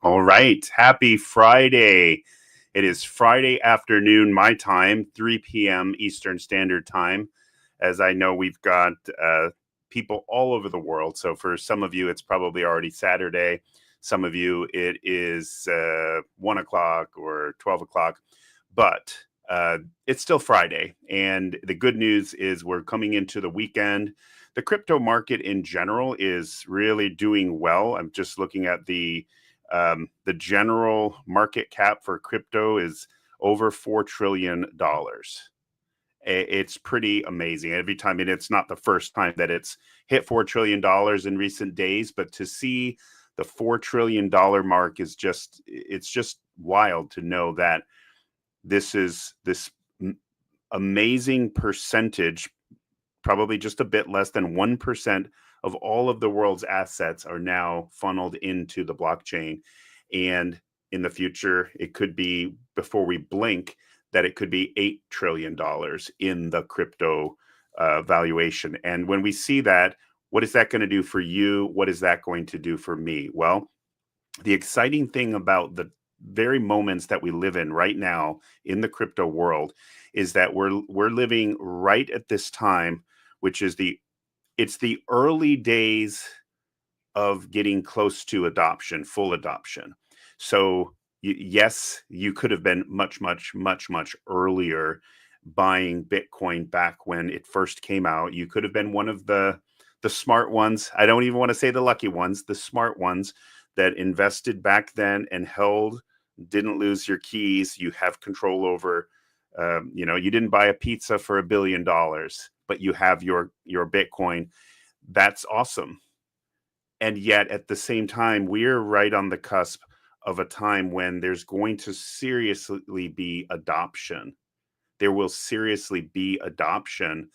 All right. Happy Friday. It is Friday afternoon, my time, 3 p.m. Eastern Standard Time. As I know, we've got people all over the world. So for some of you, it's probably already Saturday. Some of you, it is 1 o'clock or 12 o'clock. But it's still Friday. And the good news is we're coming into the weekend. The crypto market in general is really doing well. I'm just looking at the general market cap for crypto is over $4 trillion. It's pretty amazing. Every time, and it's not the first time that it's hit $4 trillion in recent days, but to see the $4 trillion mark is just wild to know that this amazing percentage, probably just a bit less than 1% of all of the world's assets are now funneled into the blockchain. And in the future, it could be, before we blink, that it could be $8 trillion in the crypto valuation. And when we see that, what is that going to do for you? What is that going to do for me? Well, the exciting thing about the very moments that we live in right now in the crypto world is that we're living right at this time, which is it's the early days of getting close to adoption, full adoption. So yes, you could have been much, much, much, much earlier buying Bitcoin back when it first came out. You could have been one of the smart ones. I don't even want to say the lucky ones, the smart ones that invested back then and held, didn't lose your keys. You have control over. You didn't buy a pizza for $1 billion, but you have your Bitcoin. That's awesome. And yet at the same time, we're right on the cusp of a time when there's going to seriously be adoption. There will seriously be adoption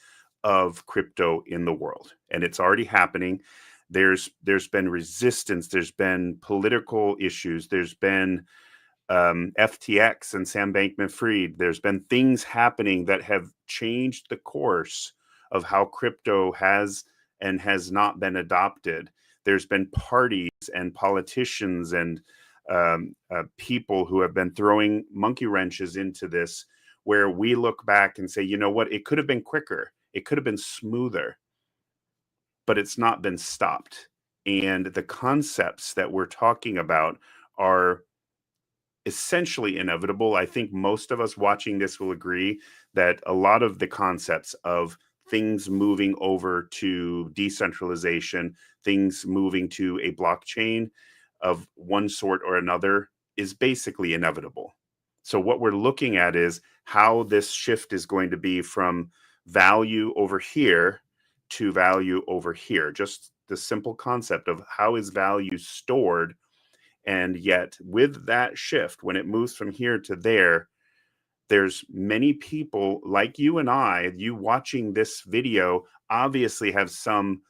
of crypto in the world, and it's already happening. There's been resistance, there's been political issues, there's been FTX and Sam Bankman-Fried. There's been things happening that have changed the course of how crypto has and has not been adopted. There's been parties and politicians and people who have been throwing monkey wrenches into this, where we look back and say, you know what, it could have been quicker, it could have been smoother, but it's not been stopped. And the concepts that we're talking about are essentially inevitable. I think most of us watching this will agree that a lot of the concepts of things moving over to decentralization, things moving to a blockchain of one sort or another, is basically inevitable. So what we're looking at is how this shift is going to be from value over here to value over here. Just the simple concept of how is value stored. And yet, with that shift, when it moves from here to there, there's many people like you and I, you watching this video, obviously have some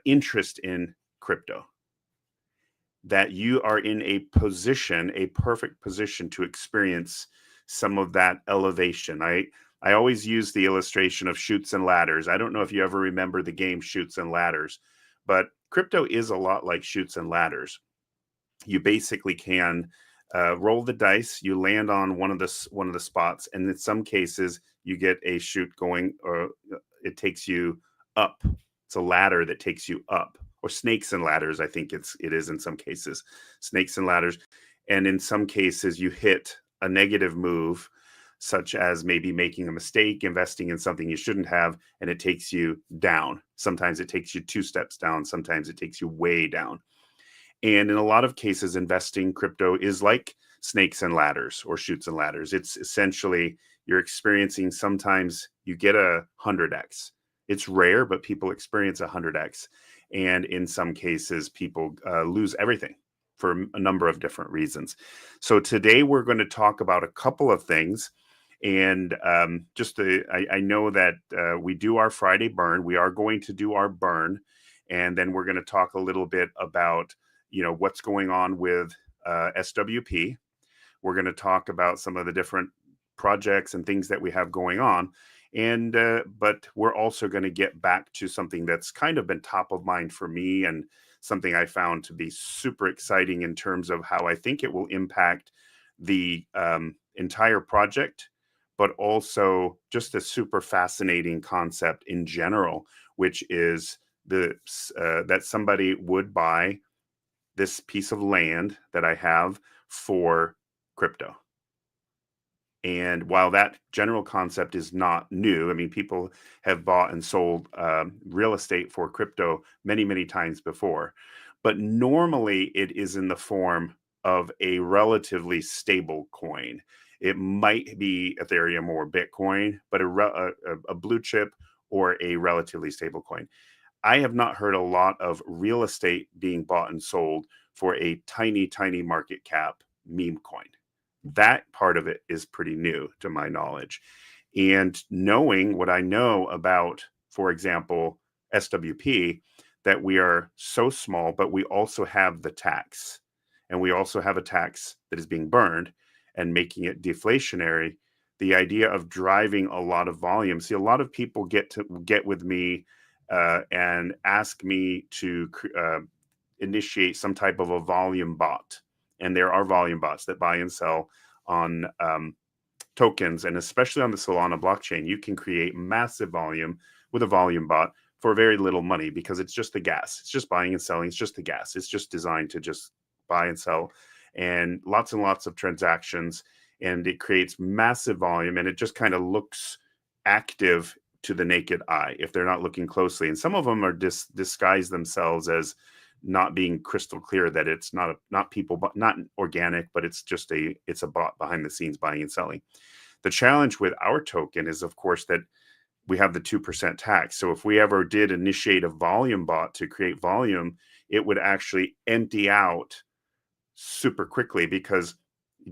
interest in crypto, that you are in a position, a perfect position to experience some of that elevation. I always use the illustration of Chutes and Ladders. I don't know if you ever remember the game Chutes and Ladders, but crypto is a lot like Chutes and Ladders. You basically can roll the dice. You land on one of the spots, and in some cases, you get a chute going, or it takes you up. It's a ladder that takes you up, or snakes and ladders. I think it is in some cases, snakes and ladders, and in some cases, you hit a negative move, such as maybe making a mistake, investing in something you shouldn't have, and it takes you down. Sometimes it takes you 2 steps down. Sometimes it takes you way down. And in a lot of cases, investing crypto is like snakes and ladders or chutes and ladders. It's essentially, you're experiencing, sometimes you get 100x. It's rare, but people experience 100x. And in some cases, people lose everything for a number of different reasons. So today we're going to talk about a couple of things. And I know that we do our Friday burn. We are going to do our burn. And then we're going to talk a little bit about what's going on with SWP. We're going to talk about some of the different projects and things that we have going on. But we're also going to get back to something that's kind of been top of mind for me and something I found to be super exciting in terms of how I think it will impact the entire project, but also just a super fascinating concept in general, which is that somebody would buy this piece of land that I have for crypto. And while that general concept is not new, I mean, people have bought and sold real estate for crypto many, many times before. But normally it is in the form of a relatively stable coin. It might be Ethereum or Bitcoin, but a blue chip or a relatively stable coin. I have not heard a lot of real estate being bought and sold for a tiny, tiny market cap meme coin. That part of it is pretty new to my knowledge. And knowing what I know about, for example, SWP, that we are so small, but we also have the tax. And we also have a tax that is being burned and making it deflationary. The idea of driving a lot of volume. See, a lot of people get with me and ask me to initiate some type of a volume bot. And there are volume bots that buy and sell on tokens, and especially on the Solana blockchain, you can create massive volume with a volume bot for very little money because it's just the gas. It's just buying and selling. It's just the gas. It's just designed to just buy and sell, and lots of transactions. And it creates massive volume, and it just kind of looks active to the naked eye if they're not looking closely. And some of them are disguise themselves as not being crystal clear that it's not people, but not organic, but it's a bot behind the scenes buying and selling. The challenge with our token is, of course, that we have the 2% tax. So if we ever did initiate a volume bot to create volume, it would actually empty out super quickly, because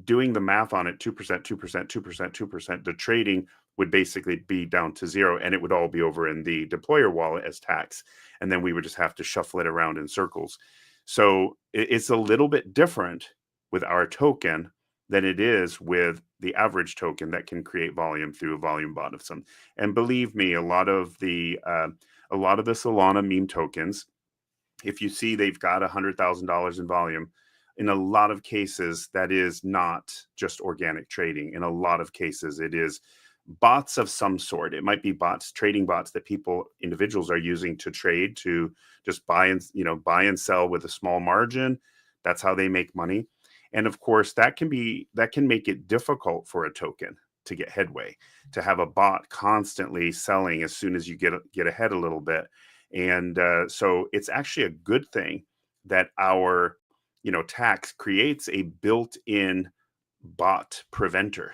doing the math on it, 2%, 2%, 2%, 2%, the trading would basically be down to zero, and it would all be over in the deployer wallet as tax. And then we would just have to shuffle it around in circles. So it's a little bit different with our token than it is with the average token that can create volume through a volume bot of some. And believe me, a lot of the Solana meme tokens, if you see they've got $100,000 in volume, in a lot of cases, that is not just organic trading. In a lot of cases, it is bots of some sort. It might be bots, trading bots that individuals are using to trade, to just buy and sell with a small margin. That's how they make money. And of course, that can make it difficult for a token to get headway, to have a bot constantly selling as soon as you get ahead a little bit. And so it's actually a good thing that our tax creates a built-in bot preventer.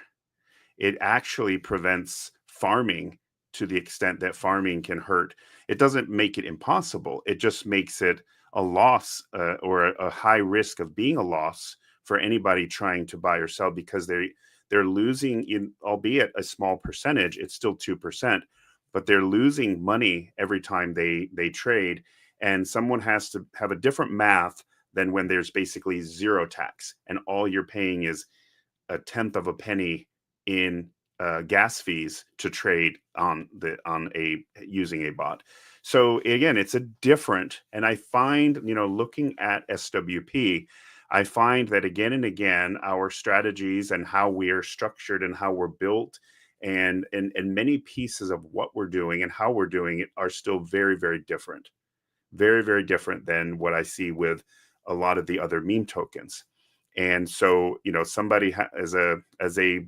It actually prevents farming to the extent that farming can hurt. It doesn't make it impossible. It just makes it a loss, or a high risk of being a loss for anybody trying to buy or sell, because they're losing, in albeit a small percentage. It's still 2%, but they're losing money every time they trade. And someone has to have a different math than when there's basically zero tax and all you're paying is a tenth of a penny in gas fees to trade using a bot. So again, it's a different, and I find, looking at SWP, I find that again and again, our strategies and how we are structured and how we're built, and many pieces of what we're doing and how we're doing it are still very, very different. Very, very different than what I see with a lot of the other meme tokens. And so, somebody as a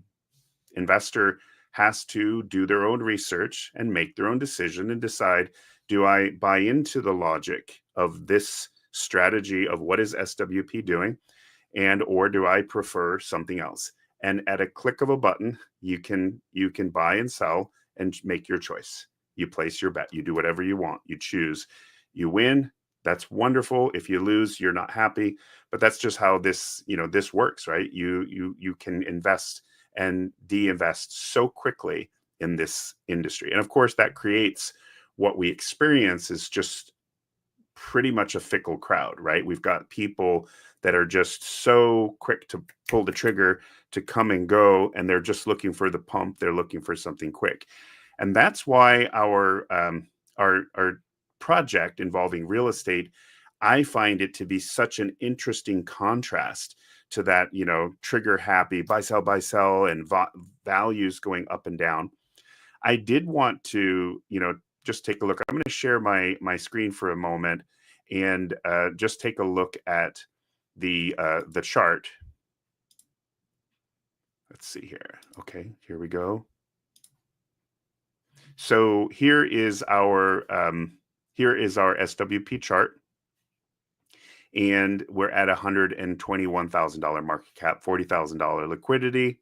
investor has to do their own research and make their own decision and decide, do I buy into the logic of this strategy of what is SWP doing, and or do I prefer something else? And at a click of a button, you can buy and sell and make your choice. You place your bet. You do whatever you want. You choose. You win. That's wonderful. If you lose, you're not happy. But that's just how this works, right? You can invest and de-invest so quickly in this industry. And of course, that creates what we experience is just pretty much a fickle crowd, right? We've got people that are just so quick to pull the trigger, to come and go, and they're just looking for the pump. They're looking for something quick. And that's why our project involving real estate, I find it to be such an interesting contrast to that, trigger happy buy sell, and values going up and down. I did want to, just take a look. I'm going to share my screen for a moment and just take a look at the chart. Let's see here. Okay, here we go. So here is our SWP chart, and we're at $121,000 market cap, $40,000 liquidity,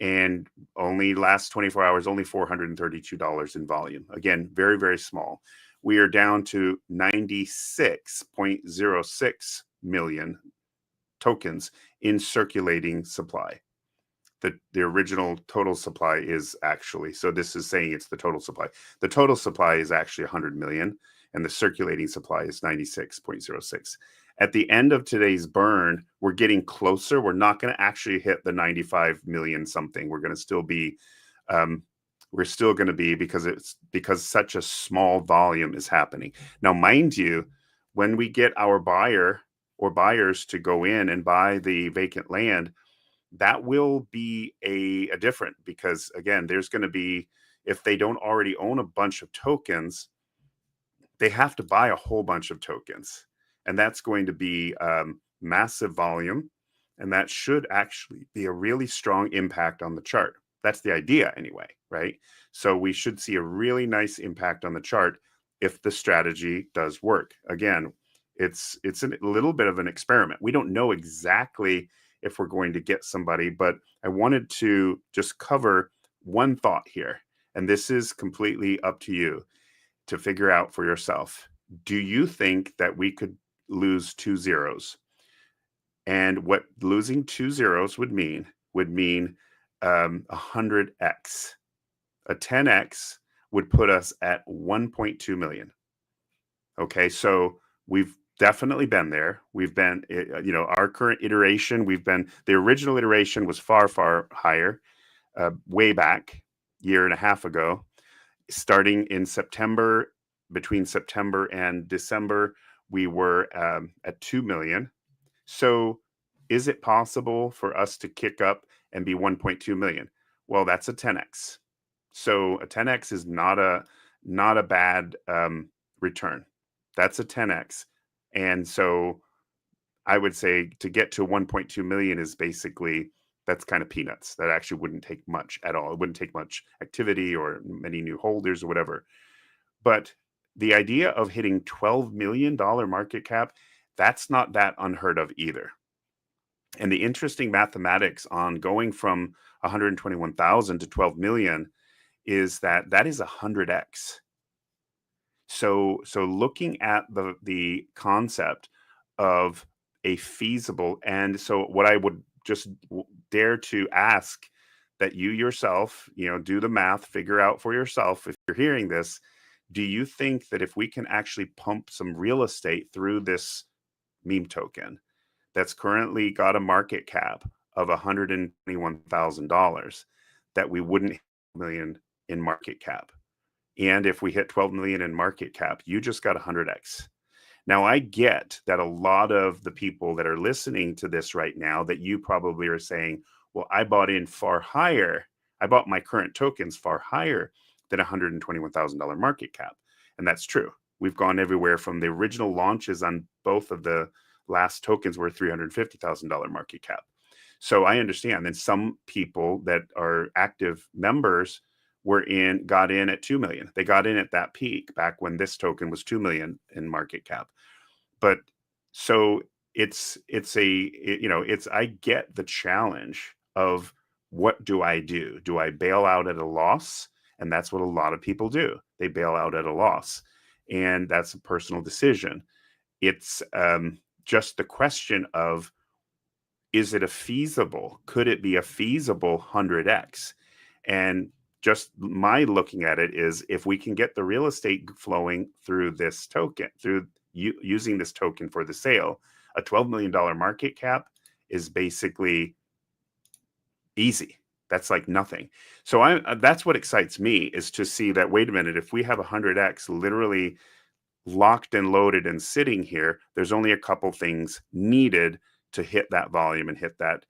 and only last 24 hours, only $432 in volume. Again, very, very small. We are down to 96.06 million tokens in circulating supply. The original total supply is actually, so this is saying it's the total supply. The total supply is actually 100 million, and the circulating supply is 96.06. At the end of today's burn, we're getting closer. We're not going to actually hit the 95 million something. We're going to still be, because such a small volume is happening. Now, mind you, when we get our buyer or buyers to go in and buy the vacant land, that will be a different, because again, there's going to be, if they don't already own a bunch of tokens, they have to buy a whole bunch of tokens, and that's going to be massive volume, and that should actually be a really strong impact on the chart. That's the idea anyway, right? So we should see a really nice impact on the chart if the strategy does work. Again, it's a little bit of an experiment. We don't know exactly if we're going to get somebody, but I wanted to just cover one thought here, and this is completely up to you to figure out for yourself. Do you think that we could lose 2 zeros? And what losing 2 zeros would mean 100x. A 10x would put us at 1.2 million. Okay, so we've definitely been there. We've been, our current iteration, the original iteration was far, far higher, way back, year and a half ago. Starting in September, between September and December, we were at 2 million. So is it possible for us to kick up and be 1.2 million? Well, that's a 10x. So a 10x is not a bad return. That's a 10x. And so I would say to get to 1.2 million is basically, that's kind of peanuts. That actually wouldn't take much at all. It wouldn't take much activity or many new holders or whatever. But the idea of hitting $12 million market cap, that's not that unheard of either. And the interesting mathematics on going from 121,000 to 12 million is that is 100x. So looking at the concept of a feasible, and so what I would just dare to ask that you yourself, do the math, figure out for yourself, if you're hearing this, do you think that if we can actually pump some real estate through this meme token that's currently got a market cap of $121,000, that we wouldn't hit $1 million in market cap? And if we hit 12 million in market cap, you just got 100x. Now, I get that a lot of the people that are listening to this right now, that you probably are saying, well, I bought in far higher. I bought my current tokens far higher than $121,000 market cap. And that's true. We've gone everywhere from the original launches on both of the last tokens were $350,000 market cap. So I understand. And some people that are active members got in at 2 million. They got in at that peak back when this token was 2 million in market cap. But so I get the challenge of, what do I do? Do I bail out at a loss? And that's what a lot of people do. They bail out at a loss. And that's a personal decision. It's just the question of, is it could it be a feasible 100x? And just my looking at it is, if we can get the real estate flowing through this token, through using this token for the sale, a $12 million market cap is basically easy. That's like nothing. So that's what excites me, is to see that, wait a minute, if we have 100x, literally locked and loaded and sitting here, there's only a couple things needed to hit that volume and hit that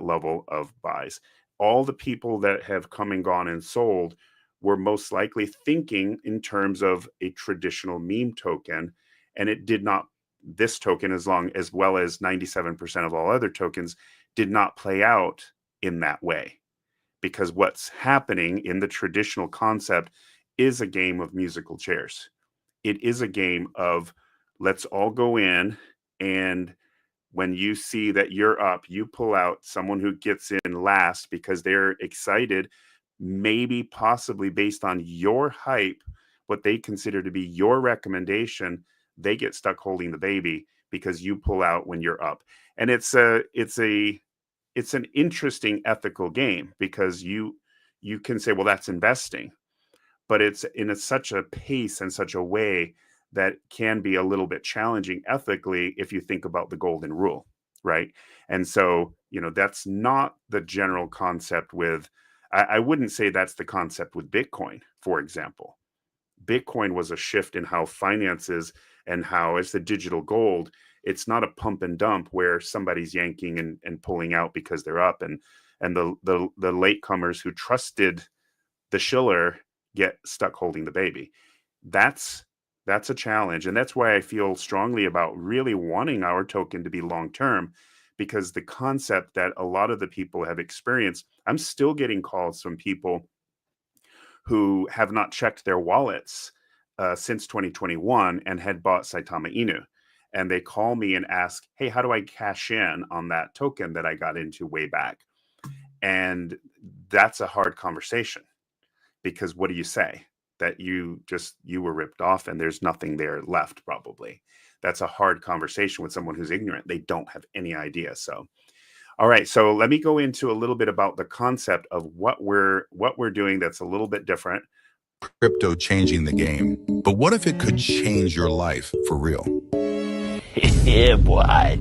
level of buys. All the people that have come and gone and sold were most likely thinking in terms of a traditional meme token, and it did not. This token, as well as 97% of all other tokens, did not play out in that way, because what's happening in the traditional concept is a game of musical chairs. It is a game of, let's all go in, and when you see that you're up, you pull out someone who gets in last because they're excited, maybe possibly based on your hype, what they consider to be your recommendation. They get stuck holding the baby because you pull out when you're up. And it's an interesting ethical game, because you can say, well, that's investing, but it's in such a pace and such a way that can be a little bit challenging ethically if you think about the golden rule, right? And so, that's not the general concept with, I wouldn't say that's the concept with Bitcoin, for example. Bitcoin was a shift in how finances, and how it's the digital gold. It's not a pump and dump where somebody's yanking and pulling out because they're up, and the latecomers who trusted the shiller get stuck holding the baby. That's a challenge, and that's why I feel strongly about really wanting our token to be long term, because the concept that a lot of the people have experienced, I'm still getting calls from people who have not checked their wallets since 2021 and had bought Saitama Inu. And they call me and ask, hey, how do I cash in on that token that I got into way back? And that's a hard conversation, because what do you say? That you were ripped off and there's nothing there left, probably. That's a hard conversation with someone who's ignorant. They don't have any idea. So, all right, so let me go into a little bit about the concept of what we're doing that's a little bit different. Crypto changing the game. But what if it could change your life for real? Yeah, boy.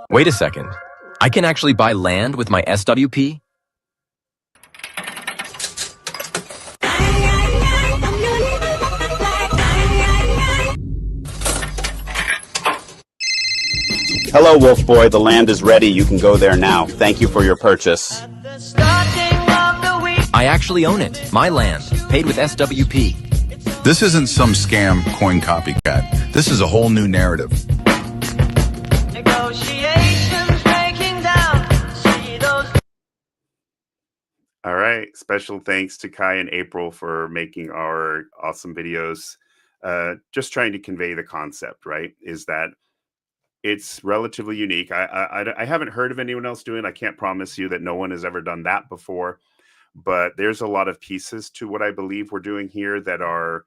Wait a second. I can actually buy land with my SWP? Hello, Wolf Boy. The land is ready. You can go there now. Thank you for your purchase. I actually own it. My land. Paid with SWP. This isn't some scam coin copycat. This is a whole new narrative. All right. Special thanks to Kai and April for making our awesome videos. Just trying to convey the concept, right? Is that it's relatively unique. I haven't heard of anyone else doing it. I can't promise you that no one has ever done that before, but there's a lot of pieces to what I believe we're doing here that are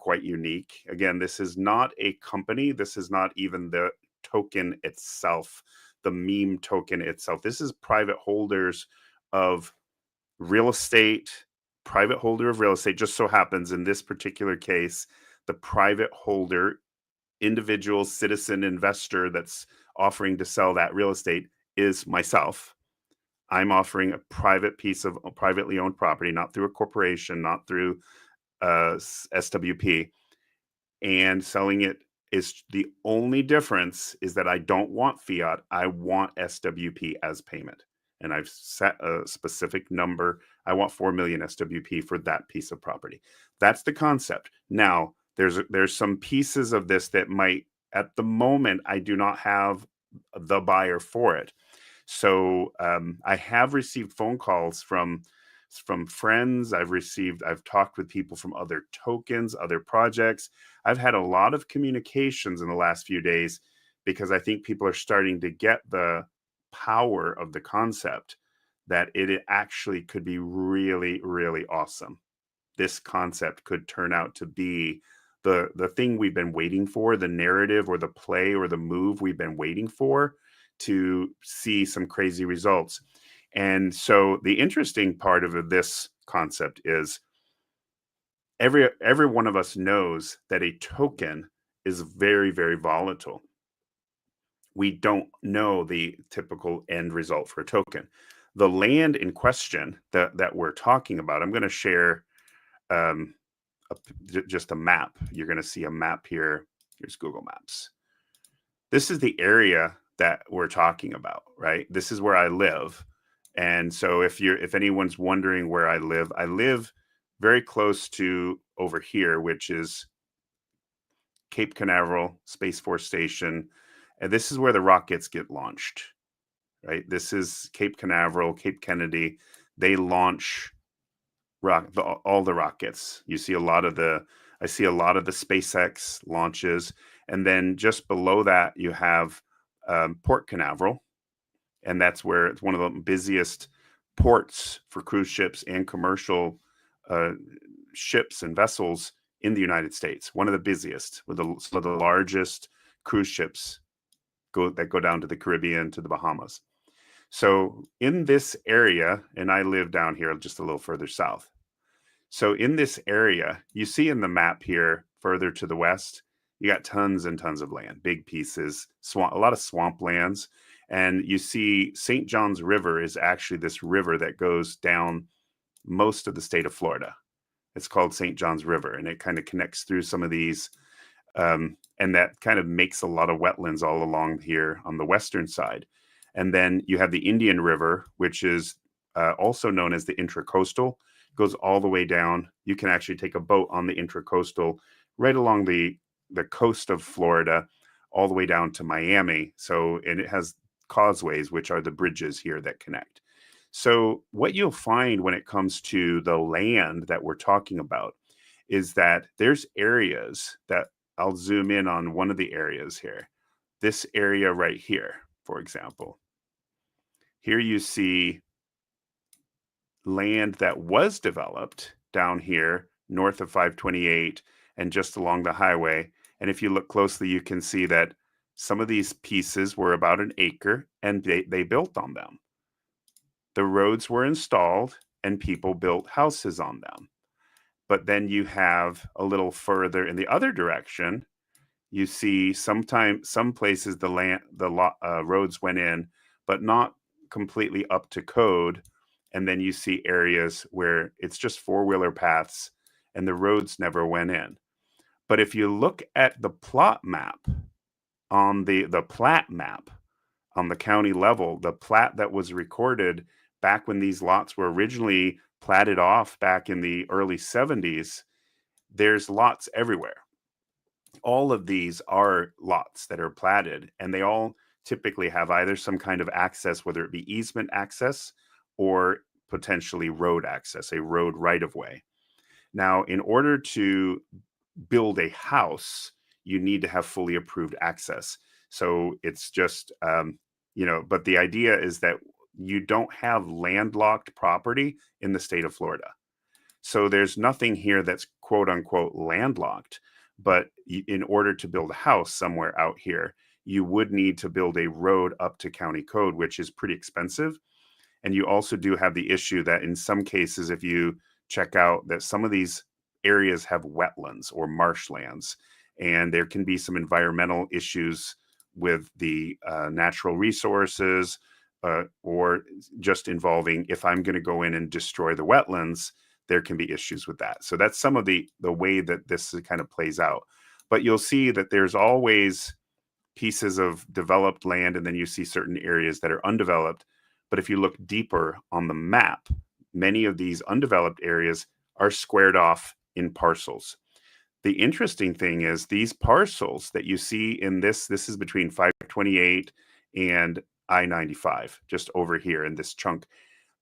quite unique. Again, this is not a company. This is not even the token itself, the meme token itself. This is private holders of real estate, private holder of real estate. Just so happens in this particular case, the private holder, individual citizen investor that's offering to sell that real estate is myself. I'm offering a private piece of privately owned property, not through a corporation, not through SWP, and selling it. Is the only difference is that I don't want fiat. I want SWP as payment. And I've set a specific number. I want 4 million SWP for that piece of property. That's the concept. Now, there's some pieces of this that might, at the moment, I do not have the buyer for it. So I have received phone calls from friends. I've talked with people from other tokens, other projects. I've had a lot of communications in the last few days, because I think people are starting to get the power of the concept, that it actually could be really, really awesome. This concept could turn out to be the thing we've been waiting for, the narrative or the play or the move we've been waiting for to see some crazy results. And so the interesting part of this concept is every one of us knows that a token is very, very volatile. We don't know the typical end result for a token. The land in question that we're talking about, I'm going to share just a map. You're going to see a map here. Here's Google Maps. This is the area that we're talking about, right? This is where I live. And so if anyone's wondering where I live very close to over here, which is Cape Canaveral Space Force Station. And this is where the rockets get launched, right? This is Cape Canaveral, Cape Kennedy. They launch all the rockets. I see a lot of the SpaceX launches. And then just below that, you have Port Canaveral. And that's where it's one of the busiest ports for cruise ships and commercial ships and vessels in the United States. One of the busiest, with some of the largest cruise ships that go down to the Caribbean, to the Bahamas. So in this area, and I live down here just a little further south. So in this area, you see in the map here, further to the west, you got tons and tons of land, big pieces, a lot of swamp lands. And you see St. Johns River is actually this river that goes down most of the state of Florida. It's called St. Johns River, and it kind of connects through some of these. And that kind of makes a lot of wetlands all along here on the western side. And then you have the Indian River, which is also known as the Intracoastal, goes all the way down. You can actually take a boat on the Intracoastal right along the coast of Florida, all the way down to Miami. So, and it has causeways, which are the bridges here that connect. So what you'll find when it comes to the land that we're talking about is that there's areas that I'll zoom in on one of the areas here. This area right here, for example. Here you see land that was developed down here north of 528 and just along the highway. And if you look closely, you can see that some of these pieces were about an acre and they built on them. The roads were installed and people built houses on them. But then you have a little further in the other direction, you see some places the roads went in, but not completely up to code. And then you see areas where it's just four-wheeler paths and the roads never went in. But if you look at the plot map on the plat map on the county level, the plat that was recorded back when these lots were originally platted off back in the early 70s, there's lots everywhere. All of these are lots that are platted, and they all typically have either some kind of access, whether it be easement access or potentially road access, a road right-of-way. Now, in order to build a house, you need to have fully approved access. So it's just, but the idea is that you don't have landlocked property in the state of Florida. So there's nothing here that's quote unquote landlocked, but in order to build a house somewhere out here, you would need to build a road up to county code, which is pretty expensive. And you also do have the issue that in some cases, if you check out that some of these areas have wetlands or marshlands, and there can be some environmental issues with the natural resources, or just involving, if I'm going to go in and destroy the wetlands, there can be issues with that. So that's some of the way that this kind of plays out. But you'll see that there's always pieces of developed land, and then you see certain areas that are undeveloped. But if you look deeper on the map, many of these undeveloped areas are squared off in parcels. The interesting thing is these parcels that you see in this is between 528 and I-95, just over here in this chunk.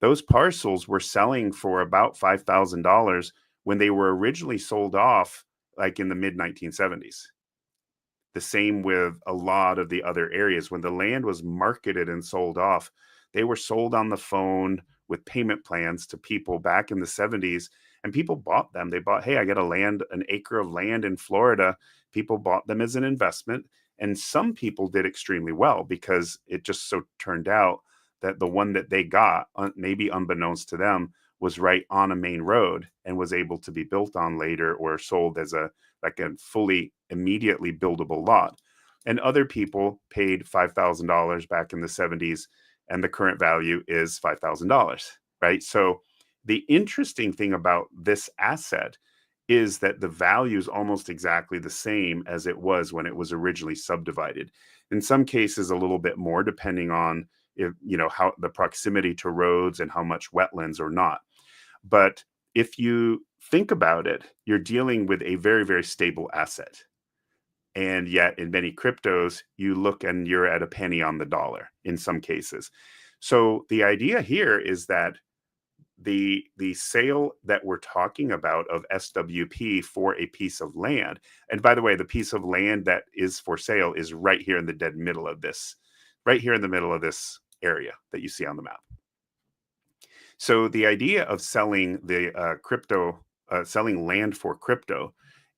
Those parcels were selling for about $5,000 when they were originally sold off, like in the mid-1970s. The same with a lot of the other areas. When the land was marketed and sold off, they were sold on the phone with payment plans to people back in the 70s, and people bought them. They bought, hey, I got an acre of land in Florida. People bought them as an investment. And some people did extremely well because it just so turned out that the one that they got, maybe unbeknownst to them, was right on a main road and was able to be built on later or sold as a fully immediately buildable lot. And other people paid $5,000 back in the 70s, and the current value is $5,000, right? So the interesting thing about this asset is that the value is almost exactly the same as it was when it was originally subdivided. In some cases, a little bit more, depending on if how the proximity to roads and how much wetlands or not. But if you think about it, you're dealing with a very, very stable asset. And yet, in many cryptos, you look and you're at a penny on the dollar in some cases. So the idea here is that the sale that we're talking about of SWP for a piece of land, and by the way, the piece of land that is for sale is right here in the dead middle of this, right here in the middle of this area that you see on the map. So the idea of selling the selling land for crypto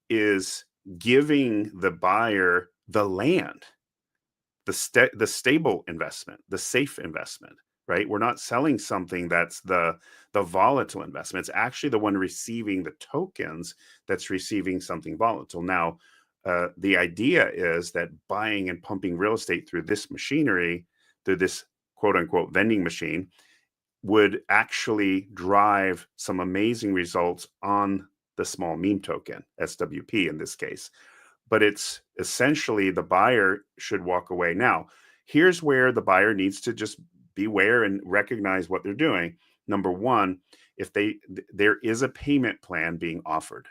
is giving the buyer the land, the stable investment, the safe investment, right? We're not selling something that's the volatile investment. It's actually the one receiving the tokens that's receiving something volatile. Now, the idea is that buying and pumping real estate through this machinery, through this quote unquote vending machine, would actually drive some amazing results on the small meme token, SWP in this case. But it's essentially the buyer should walk away. Now, here's where the buyer needs to just beware and recognize what they're doing. Number one, there is a payment plan being offered.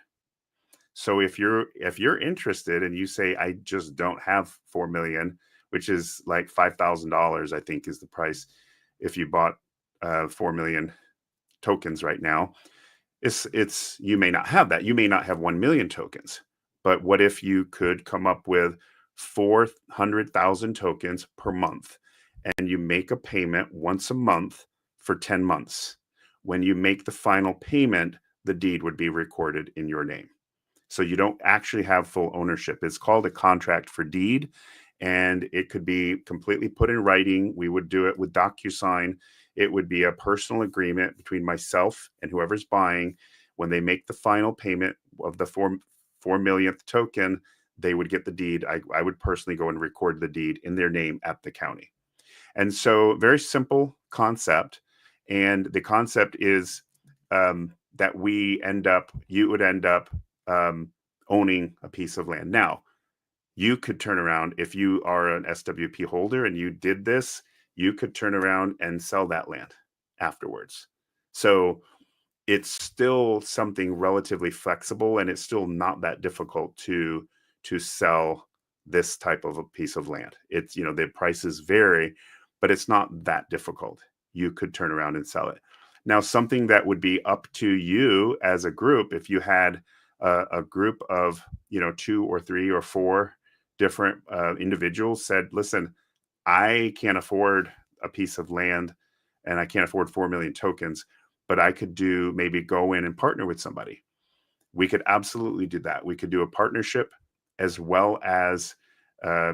So if you're interested and you say, I just don't have 4 million, which is like $5,000, I think is the price if you bought 4 million tokens right now, it's you may not have that. You may not have 1 million tokens. But what if you could come up with 400,000 tokens per month and you make a payment once a month for 10 months? When you make the final payment, the deed would be recorded in your name. So you don't actually have full ownership. It's called a contract for deed, and it could be completely put in writing. We would do it with DocuSign. It would be a personal agreement between myself and whoever's buying. When they make the final payment of the 4 millionth token, they would get the deed. I would personally go and record the deed in their name at the county. And so very simple concept. And the concept is that you would end up owning a piece of land. Now, you could turn around, if you are an SWP holder and you did this, you could turn around and sell that land afterwards. So it's still something relatively flexible, and it's still not that difficult to sell this type of a piece of land. It's, the prices vary, but it's not that difficult. You could turn around and sell it. Now, something that would be up to you as a group, if you had a group of 2 or 3 or 4 different individuals said, listen, I can't afford a piece of land and I can't afford 4 million tokens, but I could maybe go in and partner with somebody. We could absolutely do that. We could do a partnership as well as a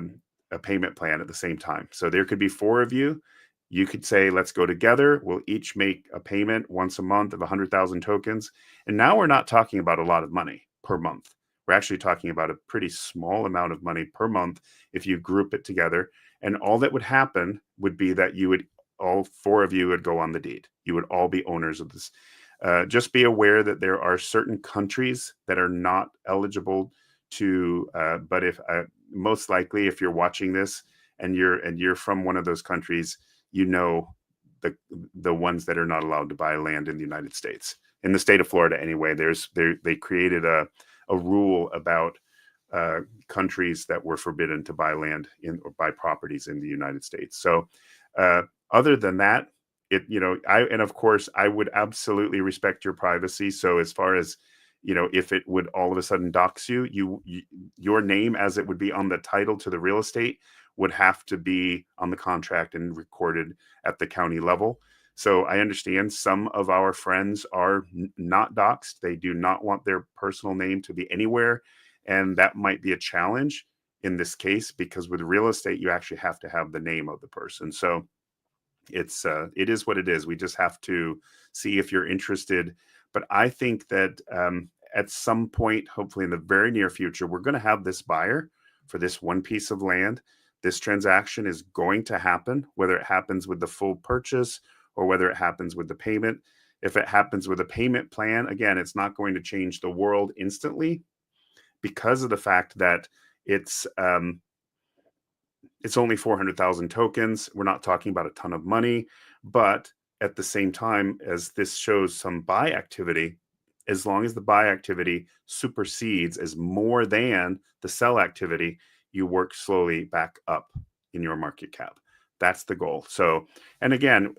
payment plan at the same time. So there could be 4 of you. You could say, let's go together. We'll each make a payment once a month of 100,000 tokens. And now we're not talking about a lot of money per month. We're actually talking about a pretty small amount of money per month if you group it together. And all that would happen would be that all 4 of you would go on the deed. You would all be owners of this. Just be aware that there are certain countries that are not eligible to, but if most likely if you're watching this and you're from one of those countries, the ones that are not allowed to buy land in the United States. In the state of Florida anyway, they created a rule about countries that were forbidden to buy land or buy properties in the United States. So other than that, and of course I would absolutely respect your privacy. So as far as, if it would all of a sudden dox you, your name as it would be on the title to the real estate would have to be on the contract and recorded at the county level. So I understand some of our friends are not doxed. They do not want their personal name to be anywhere. And that might be a challenge in this case, because with real estate, you actually have to have the name of the person. So it is what it is. We just have to see if you're interested. But I think that at some point, hopefully in the very near future, we're going to have this buyer for this one piece of land. This transaction is going to happen, whether it happens with the full purchase or whether it happens with the payment. If it happens with a payment plan, again, it's not going to change the world instantly because of the fact that it's only 400,000 tokens. We're not talking about a ton of money, but at the same time, as this shows some buy activity, as long as the buy activity supersedes as more than the sell activity, you work slowly back up in your market cap. That's the goal. So, and again,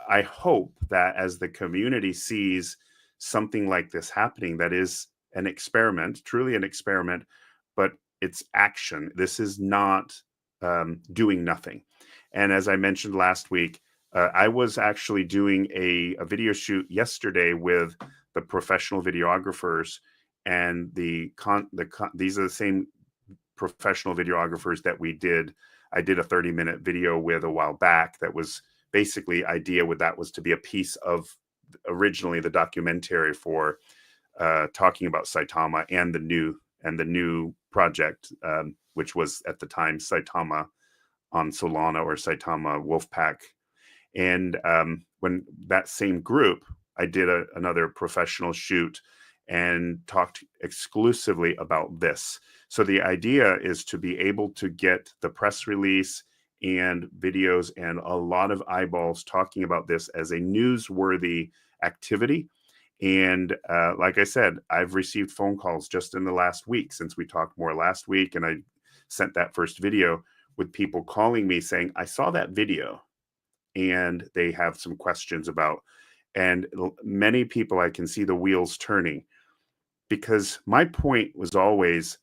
I hope that as the community sees something like this happening, that is an experiment, truly an experiment, but it's action. This is not doing nothing. And as I mentioned last week, I was actually doing a video shoot yesterday with the professional videographers, and these are the same professional videographers that I did a 30-minute video with a while back. That was basically idea with that was to be a piece of originally the documentary for talking about Saitama and the new project, which was at the time Saitama on Solana or Saitama Wolfpack. And when that same group, I did another professional shoot and talked exclusively about this. So the idea is to be able to get the press release and videos and a lot of eyeballs talking about this as a newsworthy activity. And like I said, I've received phone calls just in the last week since we talked more last week, and I sent that first video with people calling me saying, I saw that video, and they have some questions about, and many people, I can see the wheels turning, because my point was always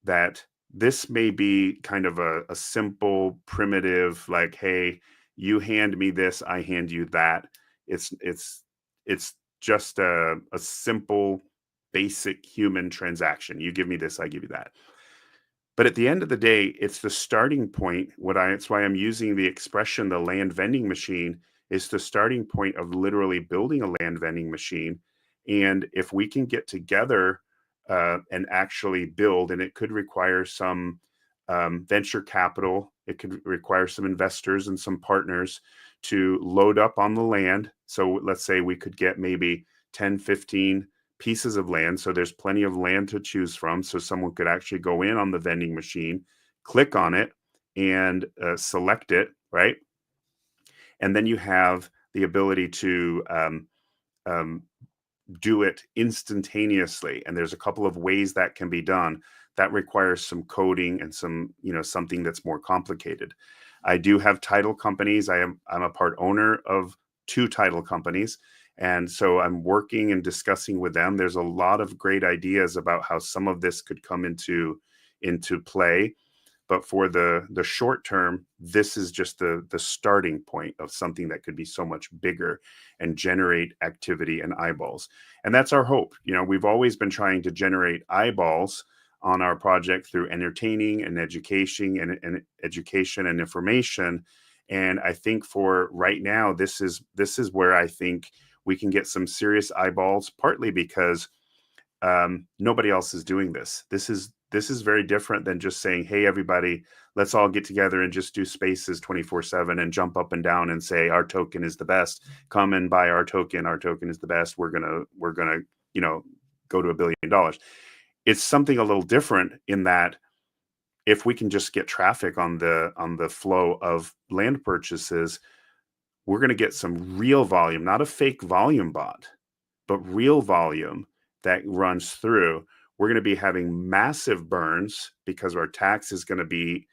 that this may be kind of a simple, primitive, like, hey, you hand me this, I hand you that. It's just a simple, basic human transaction. You give me this, I give you that. But at the end of the day, it's the starting point. It's why I'm using the expression, the land vending machine, is the starting point of literally building a land vending machine. And if we can get together and actually build, and it could require some venture capital, it could require some investors and some partners to load up on the land. So let's say we could get maybe 10, 15 pieces of land. So there's plenty of land to choose from. So someone could actually go in on the vending machine, click on it, and select it, right? And then you have the ability to do it instantaneously. And there's a couple of ways that can be done. That requires some coding and some, something that's more complicated. I do have title companies. I'm a part owner of 2 title companies. And so I'm working and discussing with them. There's a lot of great ideas about how some of this could come into play. But for the short term, this is just the starting point of something that could be so much bigger and generate activity and eyeballs. And that's our hope. We've always been trying to generate eyeballs on our project through entertaining and education and information. And I think for right now, this is where I think we can get some serious eyeballs, partly because nobody else is doing this. This is very different than just saying, hey, everybody, let's all get together and just do spaces 24/7 and jump up and down and say our token is the best. Come and buy our token. Our token is the best. We're gonna go to $1 billion. It's something a little different in that if we can just get traffic on the flow of land purchases, we're going to get some real volume, not a fake volume bot, but real volume that runs through. We're going to be having massive burns because our tax is going to be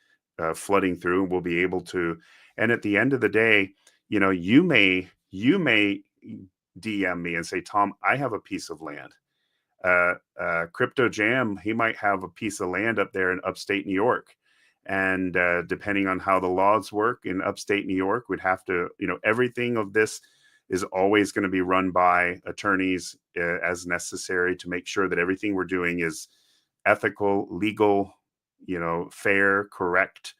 flooding through. We'll be able to, and at the end of the day, you may DM me and say, Tom, I have a piece of land. Crypto Jam, he might have a piece of land up there in upstate New York. And depending on how the laws work in upstate New York, we'd have to, everything of this is always going to be run by attorneys as necessary to make sure that everything we're doing is ethical, legal, fair, correct,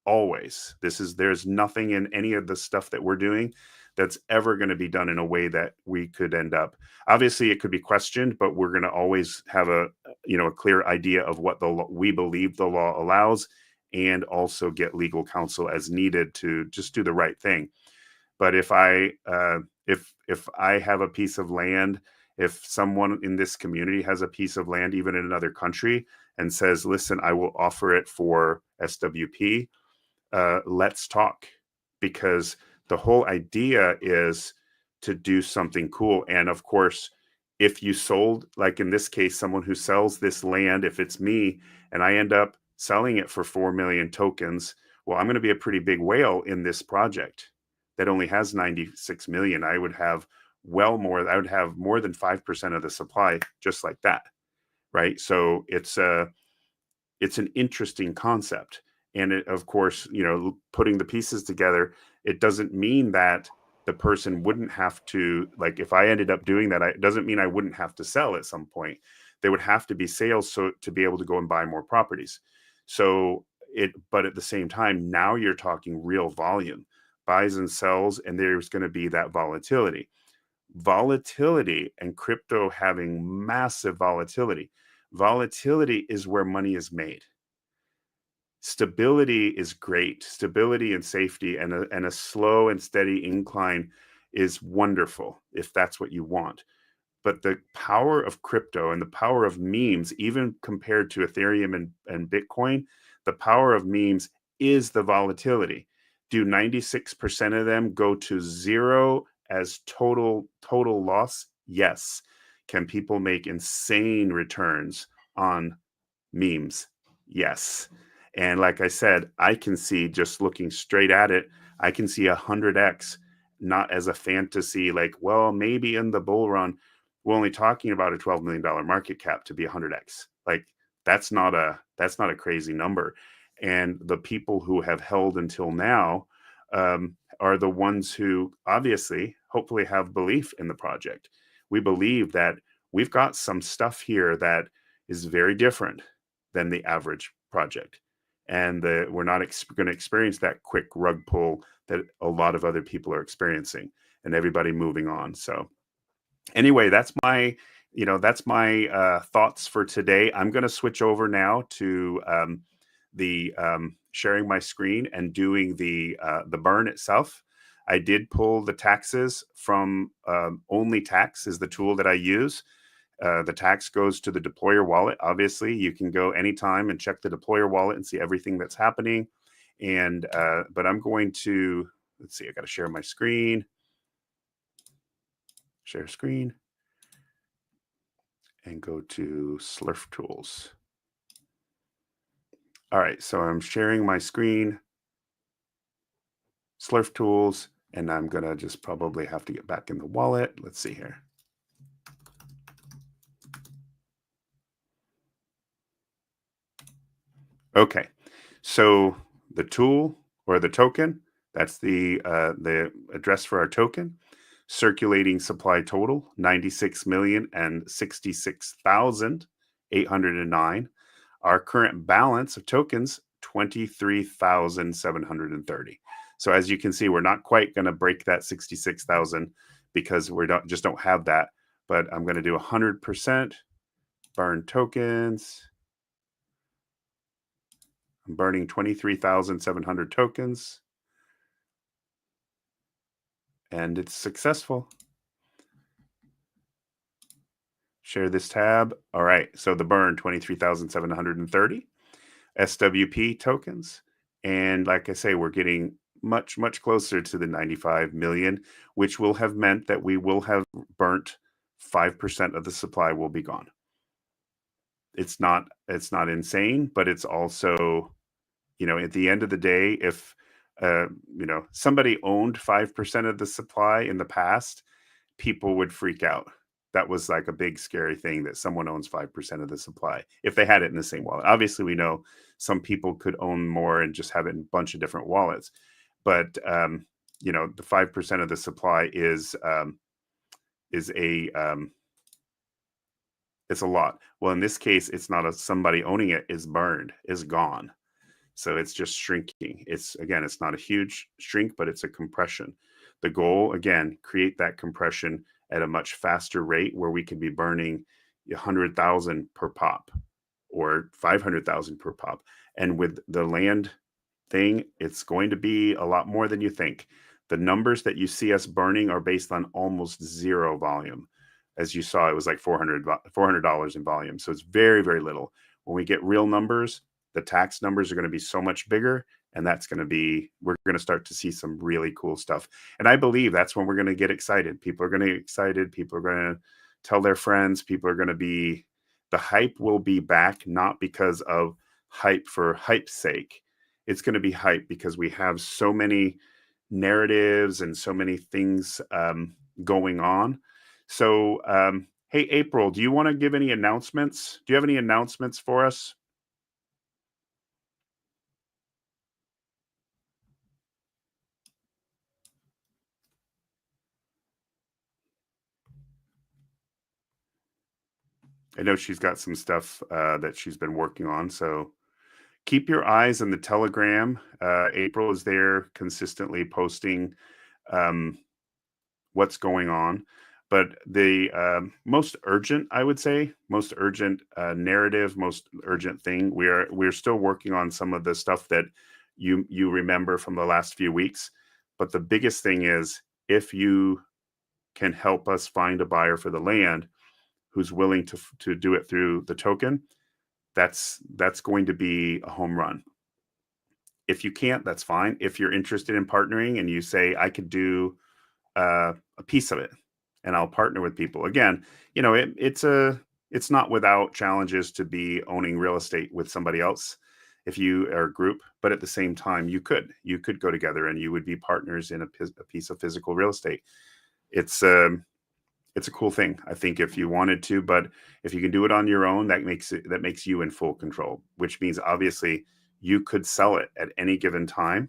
always. There's nothing in any of the stuff that we're doing that's ever going to be done in a way that we could end up. Obviously, it could be questioned, but we're going to always have a clear idea of what we believe the law allows, and also get legal counsel as needed to just do the right thing. But if I if I have a piece of land, if someone in this community has a piece of land, even in another country, and says, "Listen, I will offer it for SWP," let's talk, because the whole idea is to do something cool. And of course, if you sold, like in this case, someone who sells this land, if it's me and I end up selling it for 4 million tokens, well, I'm going to be a pretty big whale in this project that only has 96 million. I would have I would have more than 5% of the supply just like that. Right. So it's an interesting concept. And it, of course, putting the pieces together, it doesn't mean that the person wouldn't have to, like, if I ended up doing that, it doesn't mean I wouldn't have to sell at some point. There would have to be sales to be able to go and buy more properties. But at the same time, now you're talking real volume, buys and sells, and there's going to be that volatility. Volatility and crypto having massive volatility. Volatility is where money is made. Stability is great. Stability and safety and a slow and steady incline is wonderful if that's what you want. But the power of crypto and the power of memes, even compared to Ethereum and Bitcoin, the power of memes is the volatility. Do 96% of them go to zero as total loss? Yes. Can people make insane returns on memes? Yes. And like I said, I can see, just looking straight at it, I can see 100x, not as a fantasy, like, well, maybe in the bull run, we're only talking about a $12 million market cap to be 100x. Like, that's not a crazy number. And the people who have held until now are the ones who obviously, hopefully, have belief in the project. We believe that we've got some stuff here that is very different than the average project. And we're not going to experience that quick rug pull that a lot of other people are experiencing, and everybody moving on. So anyway, that's my thoughts for today. I'm going to switch over now to the sharing my screen and doing the burn itself. I did pull the taxes from OnlyTax is the tool that I use. The tax goes to the deployer wallet. Obviously, you can go anytime and check the deployer wallet and see everything that's happening. And but I'm going to, let's see, I got to share my screen. Share screen. And go to Slurf Tools. All right, so I'm sharing my screen, Slurf Tools, and I'm going to just probably have to get back in the wallet. Let's see here. Okay, so the tool or the token, that's the address for our token. Circulating supply total, 96,066,809. Our current balance of tokens, 23,730. So as you can see, we're not quite going to break that 66,000 because we just don't have that. But I'm going to do 100% burn tokens. I'm burning 23,700 tokens. And it's successful. Share this tab. All right, so the burn, 23,730 SWP tokens. And like I say, we're getting much, much closer to the 95 million, which will have meant that we will have burnt 5% of the supply will be gone. It's not insane, but it's also, at the end of the day, if somebody owned 5% of the supply in the past, people would freak out. That was like a big scary thing, that someone owns 5% of the supply if they had it in the same wallet. Obviously, we know some people could own more and just have it in a bunch of different wallets. But, the 5% of the supply is it's a lot. Well, in this case, it's not somebody owning it is burned, is gone. So it's just shrinking. It's not a huge shrink, but it's a compression. The goal, again, create that compression at a much faster rate where we could be burning 100,000 per pop or 500,000 per pop. And with the land thing, it's going to be a lot more than you think. The numbers that you see us burning are based on almost zero volume. As you saw, it was like $400 in volume. So it's very, very little. When we get real numbers, the tax numbers are going to be so much bigger. And that's going to be, we're going to start to see some really cool stuff. And I believe that's when we're going to get excited. People are going to get excited. People are going to tell their friends. People are going to be, the hype will be back, not because of hype for hype's sake. It's going to be hype because we have so many narratives and so many things going on. So, hey, April, do you want to give any announcements? Do you have any announcements for us? I know she's got some stuff that she's been working on. So keep your eyes on the Telegram. April is there consistently posting what's going on. But the most urgent, I would say, most urgent narrative, most urgent thing, we're still working on some of the stuff that you remember from the last few weeks. But the biggest thing is, if you can help us find a buyer for the land who's willing to do it through the token, that's going to be a home run. If you can't, that's fine. If you're interested in partnering and you say, I could do a piece of it and I'll partner with people. Again, you know, it's not without challenges to be owning real estate with somebody else if you are a group, but at the same time, you could go together and you would be partners in a piece of physical real estate. It's a cool thing, I think, if you wanted to, but if you can do it on your own, that makes you in full control, which means obviously you could sell it at any given time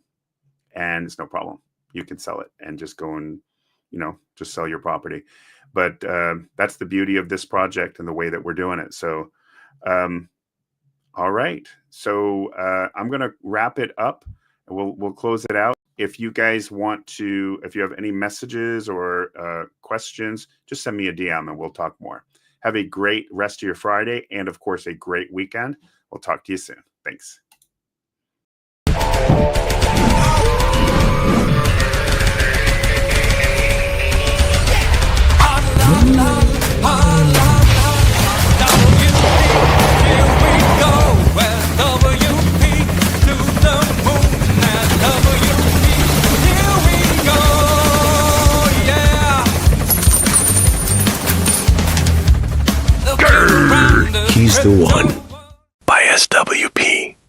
and it's no problem. You can sell it and just go and, you know, just sell your property. But that's the beauty of this project and the way that we're doing it. So, all right. So I'm going to wrap it up and we'll close it out. If you guys want to, if you have any messages or questions, just send me a DM and we'll talk more. Have a great rest of your Friday and, of course, a great weekend. We'll talk to you soon. Thanks. He's the one.